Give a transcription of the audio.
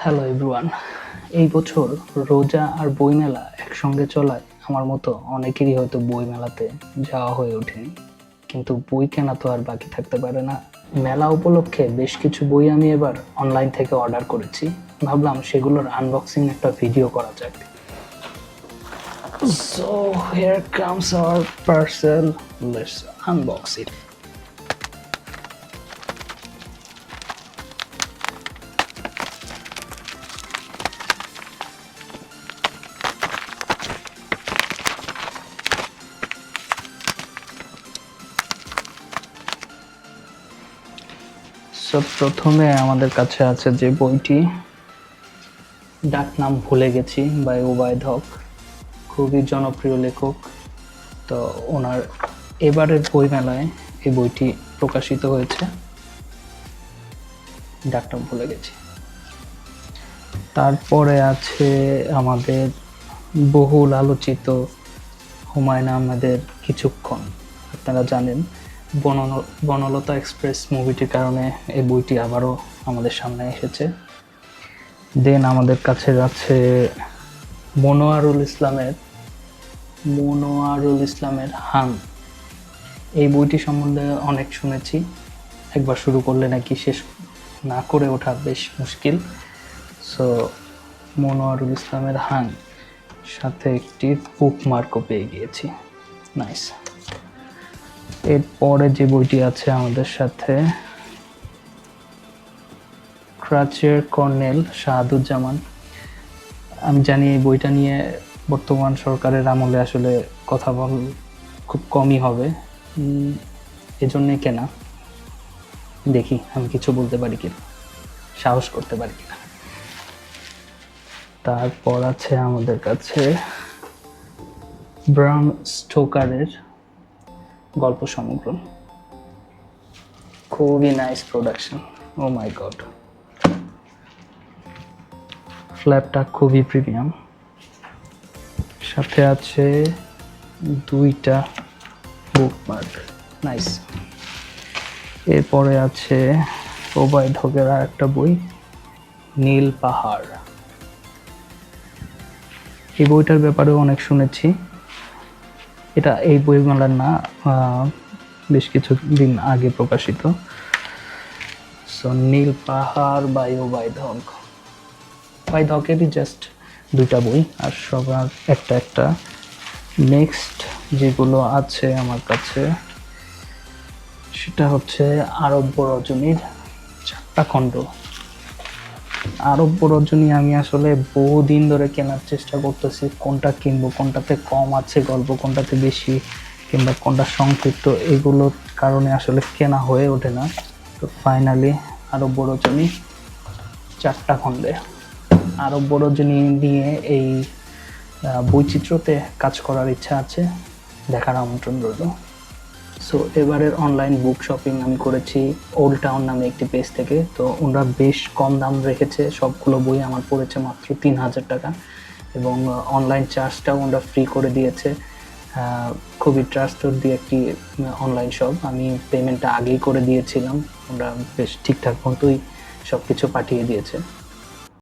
Hello everyone. এই বছর রোজা আর বইমেলা একসঙ্গে চলায় আমার মতো অনেকেরই হয়তো বইমেলাতে যাওয়া হয়ে ওঠেনি, কিন্তু বই কেনা তো আর বাকি থাকতে পারে না। মেলা উপলক্ষে বেশ কিছু বই আমি এবার অনলাইন থেকে অর্ডার করেছি, ভাবলাম সেগুলোর আনবক্সিং একটা ভিডিও করা যাক। So here comes our parcel, let's unbox it. প্রথমে আমাদের কাছে আছে যে বইটি, ডাক নাম ভুলে গেছি বাই ওবায়দ হক, খুবই জনপ্রিয় লেখক। তো ওনার এবারের বইমেলায় এই বইটি প্রকাশিত হয়েছে, ডাক নাম ভুলে গেছি। তারপরে আছে আমাদের বহুল আলোচিত হুমায়ুন আহমেদের কিছুক্ষণ। আপনারা জানেন বনলতা এক্সপ্রেস মুভিটির কারণে এই বইটি আবারও আমাদের সামনে এসেছে। দেন আমাদের কাছে আছে মনোয়ারুল ইসলামের হান। এই বইটি সম্বন্ধে অনেক শুনেছি, একবার শুরু করলে নাকি শেষ না করে ওঠা বেশ মুশকিল। সো মনোয়ারুল ইসলামের হান সাথে একটি বুকমার্কও পেয়ে গিয়েছি, নাইস। এরপরে যে বইটি আছে আমাদের সাথে, ক্রাচের কর্নেল শাহাদুজ্জামান। আমি জানি এই বইটা নিয়ে বর্তমান সরকারের আমলে আসলে কথা বল খুব কমই হবে, এজন্যই কেনা। দেখি আমি কিছু বলতে পারি কিনা, সাহস করতে পারি কিনা। তারপর আছে আমাদের কাছে ব্রাম স্টোকারের গল্প সমগ্র, খুবই নাইস প্রোডাকশন, ও মাই গড। ফ্ল্যাপটা খুবই প্রিমিয়াম, সাথে আছে দুইটা বুকমার্ক, নাইস। এরপরে আছে ওবায়দ হকের আর একটা বই, নীল পাহাড়। এই বইটার ব্যাপারেও অনেক শুনেছি, এটা এই বইমেলার না, বেশ কিছু দিন আগে প্রকাশিত। সো নীল পাহাড় বাই ওবায়দ হকেরই জাস্ট দুইটা বই, আর সবার একটা একটা। নেক্সট যেগুলো আছে আমার কাছে সেটা হচ্ছে আরব্য রজনীর 4টা খণ্ড। আরব্য রজনী আমি আসলে বহুদিন ধরে কেনার চেষ্টা করতেছি, কোনটা কিনবো, কোনটাতে কম আছে গল্প, কোনটাতে বেশি, কিংবা কোনটা সংক্ষিপ্ত, এগুলোর কারণে আসলে কেনা হয়ে ওঠে না। তো ফাইনালি আরব্য রজনী 4টা খণ্ডে। আরব্য রজনী নিয়ে এই বৈচিত্র্যতে কাজ করার ইচ্ছা আছে, দেখার আমন্ত্রণ রইল। সো এবারের অনলাইন বুক শপিং আমি করেছি ওল্ড টাউন নামে একটি পেজ থেকে। তো ওরা বেশ কম দাম রেখেছে, সবগুলো বই আমার পড়েছে মাত্র 3000 টাকা, এবং অনলাইন চার্জটাও ওরা ফ্রি করে দিয়েছে। খুবই ট্রাস্টওয়ার্দি একটি অনলাইন শপ, আমি পেমেন্টটা আগেই করে দিয়েছিলাম, ওরা বেশ ঠিকঠাক মতোই সব কিছু পাঠিয়ে দিয়েছে।